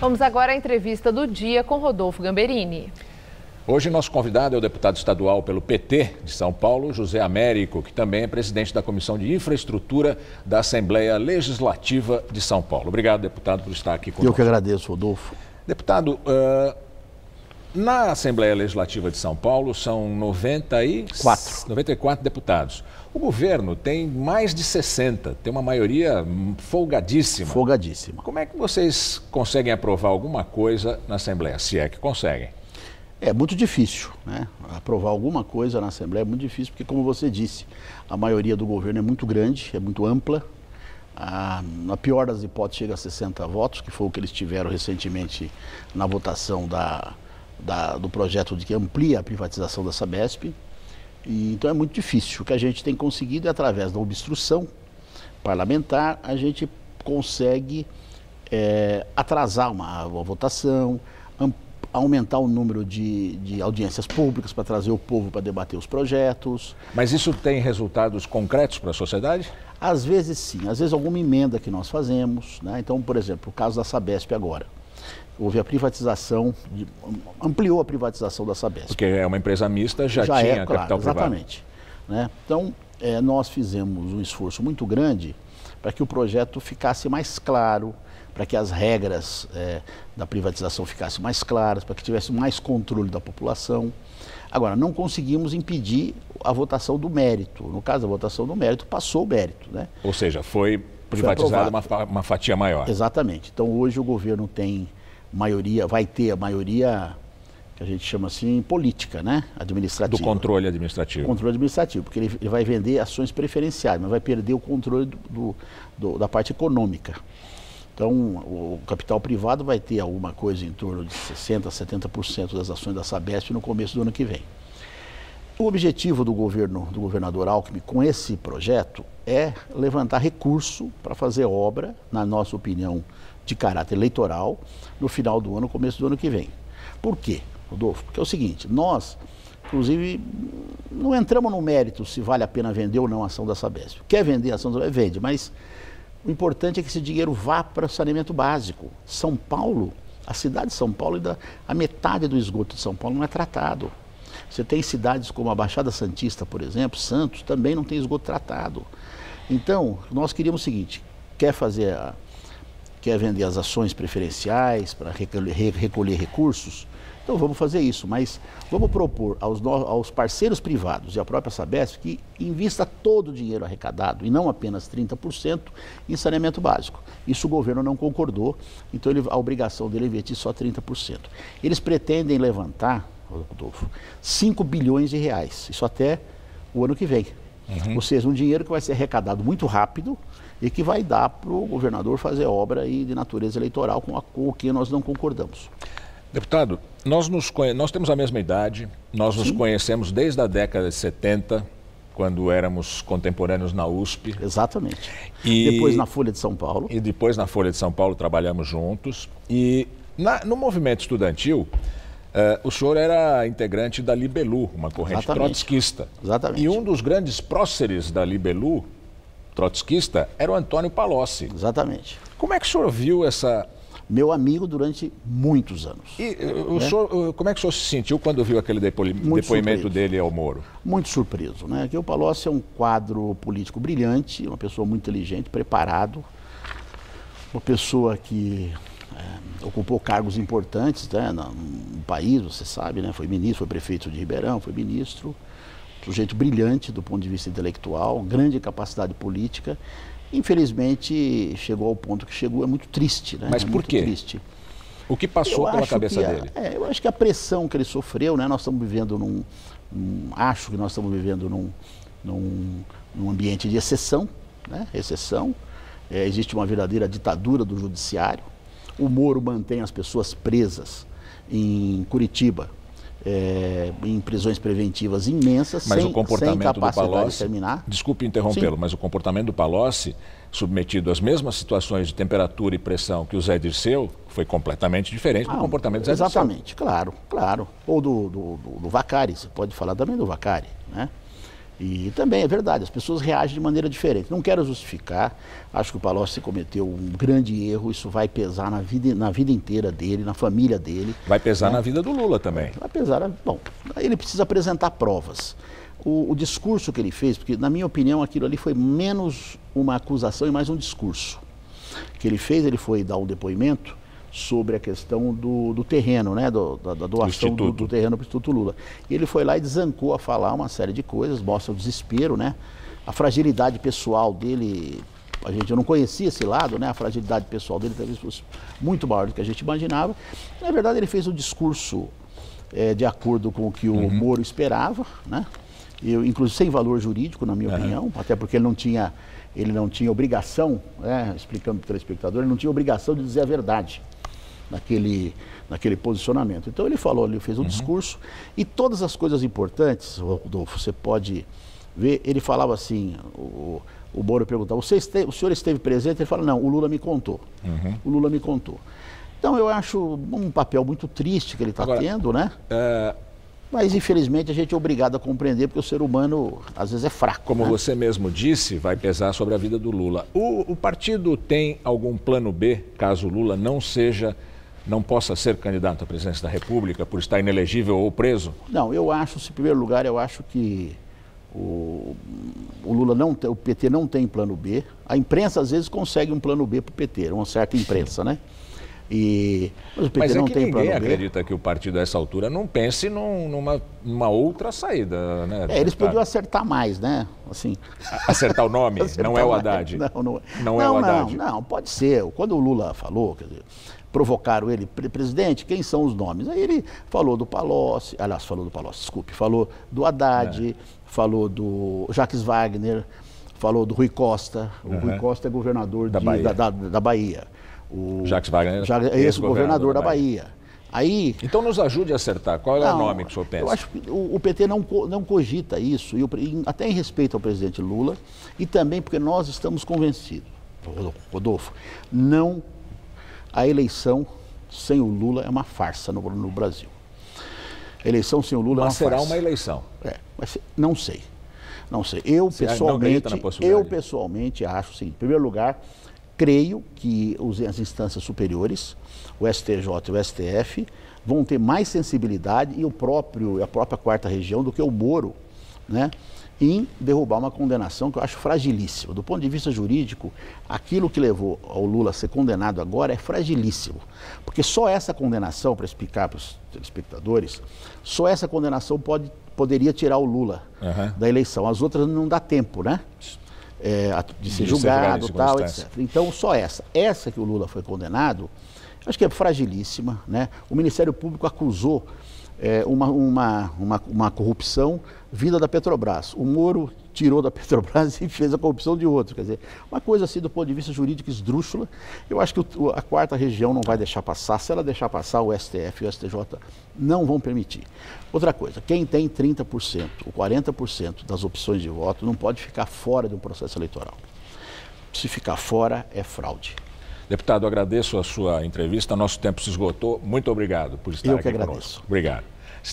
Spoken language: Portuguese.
Vamos agora à entrevista do dia com Rodolfo Gamberini. Hoje nosso convidado é o deputado estadual pelo PT de São Paulo, José Américo, que também é presidente da Comissão de Infraestrutura da Assembleia Legislativa de São Paulo. Obrigado, deputado, por estar aqui conosco. Eu que agradeço, Rodolfo. Deputado, na Assembleia Legislativa de São Paulo são 94 deputados. O governo tem mais de 60, tem uma maioria folgadíssima. Folgadíssima. Como é que vocês conseguem aprovar alguma coisa na Assembleia, se é que conseguem? É muito difícil, né? Aprovar alguma coisa na Assembleia é muito difícil, porque, como você disse, a maioria do governo é muito grande, é muito ampla. Na pior das hipóteses, chega a 60 votos, que foi o que eles tiveram recentemente na votação do projeto de que amplia a privatização da Sabesp. Então é muito difícil. O que a gente tem conseguido é, através da obstrução parlamentar, a gente consegue atrasar uma votação, aumentar o número de audiências públicas para trazer o povo para debater os projetos. Mas isso tem resultados concretos para a sociedade? Às vezes sim, às vezes alguma emenda que nós fazemos, né? Então, por exemplo, o caso da Sabesp agora. Houve a privatização, ampliou a privatização da Sabesp. Porque é uma empresa mista, já tinha capital privado. Exatamente. Né? Então, nós fizemos um esforço muito grande para que o projeto ficasse mais claro, para que as regras da privatização ficassem mais claras, para que tivesse mais controle da população. Agora, não conseguimos impedir a votação do mérito. No caso da votação do mérito, passou o mérito, né? Ou seja, foi privatizada uma fatia maior. Exatamente. Então, hoje o governo tem maioria, vai ter a maioria que a gente chama assim política, né? Administrativa. Do controle administrativo. Controle administrativo, porque ele vai vender ações preferenciais, mas vai perder o controle da parte econômica. Então, o capital privado vai ter alguma coisa em torno de 60%, 70% das ações da Sabesp no começo do ano que vem. O objetivo do governador Alckmin com esse projeto é levantar recurso para fazer obra, na nossa opinião, de caráter eleitoral, no final do ano, começo do ano que vem. Por quê, Rodolfo? Porque é o seguinte, nós, inclusive, não entramos no mérito se vale a pena vender ou não a ação da Sabesp. Quer vender a ação da Sabesp? Vende, mas o importante é que esse dinheiro vá para o saneamento básico. São Paulo, a cidade de São Paulo, a metade do esgoto de São Paulo não é tratado. Você tem cidades como a Baixada Santista, por exemplo, Santos, também não tem esgoto tratado. Então, nós queríamos o seguinte, quer vender as ações preferenciais para recolher recursos? Então vamos fazer isso, mas vamos propor aos parceiros privados e à própria Sabesp que invista todo o dinheiro arrecadado, e não apenas 30%, em saneamento básico. Isso o governo não concordou, então a obrigação dele é investir só 30%. Eles pretendem levantar, Rodolfo, 5 bilhões de reais, isso até o ano que vem. Ou seja, um dinheiro que vai ser arrecadado muito rápido e que vai dar para o governador fazer obra aí de natureza eleitoral com o que nós não concordamos. Deputado, nós temos a mesma idade, nós nos conhecemos desde a década de 70, quando éramos contemporâneos na USP. Exatamente. Depois na Folha de São Paulo. E depois na Folha de São Paulo trabalhamos juntos. E no movimento estudantil, o senhor era integrante da Libelu, uma corrente trotskista. Exatamente. E um dos grandes próceres da Libelu, trotskista, era o Antônio Palocci. Exatamente. Como é que o senhor viu essa... Meu amigo durante muitos anos. E senhor, como é que o senhor se sentiu quando viu aquele depoimento dele ao Moro? Muito surpreso, né? Que o Palocci é um quadro político brilhante, uma pessoa muito inteligente, preparado, uma pessoa que ocupou cargos importantes, né, no país, você sabe, né? Foi ministro, foi prefeito de Ribeirão, foi ministro, sujeito brilhante do ponto de vista intelectual, grande capacidade política. Infelizmente, chegou ao ponto que chegou, é muito triste, né? Mas por quê? Triste. O que passou pela cabeça dele? Eu acho que a pressão que ele sofreu, né? Nós estamos vivendo acho que nós estamos vivendo num ambiente de exceção, né? Exceção. Existe uma verdadeira ditadura do judiciário. O Moro mantém as pessoas presas em Curitiba, em prisões preventivas imensas, mas sem capacidade de terminar. Desculpe interrompê-lo, mas o comportamento do Palocci, submetido às mesmas situações de temperatura e pressão que o Zé Dirceu, foi completamente diferente do comportamento do Zé Dirceu. Exatamente, claro. Ou do Vacari, você pode falar também do Vacari, né? E também é verdade, as pessoas reagem de maneira diferente. Não quero justificar, acho que o Palocci cometeu um grande erro, isso vai pesar na vida inteira dele, na família dele. Vai pesar na vida do Lula também. Vai pesar, bom, ele precisa apresentar provas. O discurso que ele fez, porque na minha opinião aquilo ali foi menos uma acusação e mais um discurso. Que ele fez, ele foi dar um depoimento sobre a questão do terreno, né, da doação do terreno para o Instituto Lula. E ele foi lá e desancou a falar uma série de coisas, mostra o desespero, né, a fragilidade pessoal dele. Eu não conhecia esse lado, né, a fragilidade pessoal dele talvez fosse muito maior do que a gente imaginava. Na verdade, ele fez um discurso de acordo com o que o Moro esperava, né, inclusive sem valor jurídico, na minha opinião, até porque ele não tinha obrigação, explicando para o telespectador, ele não tinha obrigação de dizer a verdade naquele posicionamento. Então ele falou, ele fez um discurso e todas as coisas importantes, Rodolfo, você pode ver, ele falava assim, o Moro perguntava, o senhor esteve presente? Ele fala, não, o Lula me contou. O Lula me contou. Então eu acho um papel muito triste que ele está tendo, né? Mas infelizmente a gente é obrigado a compreender porque o ser humano às vezes é fraco. Como você mesmo disse, vai pesar sobre a vida do Lula. O partido tem algum plano B, caso o Lula não possa ser candidato à presidência da República por estar inelegível ou preso? Não, eu acho, em primeiro lugar, eu acho que o Lula o PT não tem plano B. A imprensa às vezes consegue um plano B para o PT, uma certa imprensa, né? Mas o PT não tem plano B. Ninguém acredita que o partido a essa altura não pense numa outra saída, né? Eles podiam acertar mais, né? Assim, acertar o nome, não é o Haddad. Não é o Haddad. Não, pode ser. Quando o Lula falou, quer dizer, provocaram ele, presidente, quem são os nomes? Aí ele falou do Palocci, falou do Haddad, falou do Jacques Wagner, falou do Rui Costa. O Rui Costa é governador da Bahia. O Jacques Wagner é ex-governador da Bahia. Aí, então nos ajude a acertar. Qual é o nome que o senhor pensa? Eu acho que o PT não cogita isso, até em respeito ao presidente Lula, e também porque nós estamos convencidos, Rodolfo, a eleição sem o Lula é uma farsa no Brasil. A eleição sem o Lula é uma farsa. Mas será uma eleição? Não sei. Eu pessoalmente acho, sim, em primeiro lugar, creio que as instâncias superiores, o STJ e o STF, vão ter mais sensibilidade e a própria quarta região do que o Moro, né, em derrubar uma condenação que eu acho fragilíssima. Do ponto de vista jurídico, aquilo que levou ao Lula a ser condenado agora é fragilíssimo. Porque só essa condenação, para explicar para os telespectadores, só essa condenação poderia tirar o Lula da eleição. As outras não dá tempo, né? De ser julgado, tal, etc. Então, só essa. Essa que o Lula foi condenado, acho que é fragilíssima, né? O Ministério Público acusou uma corrupção vinda da Petrobras. O Moro tirou da Petrobras e fez a corrupção de outro. Quer dizer, uma coisa assim do ponto de vista jurídico esdrúxula. Eu acho que a quarta região não vai deixar passar. Se ela deixar passar, o STF e o STJ não vão permitir. Outra coisa, quem tem 30% ou 40% das opções de voto não pode ficar fora de um processo eleitoral. Se ficar fora, é fraude. Deputado, agradeço a sua entrevista. Nosso tempo se esgotou. Muito obrigado por estar aqui conosco. Eu que agradeço. Obrigado.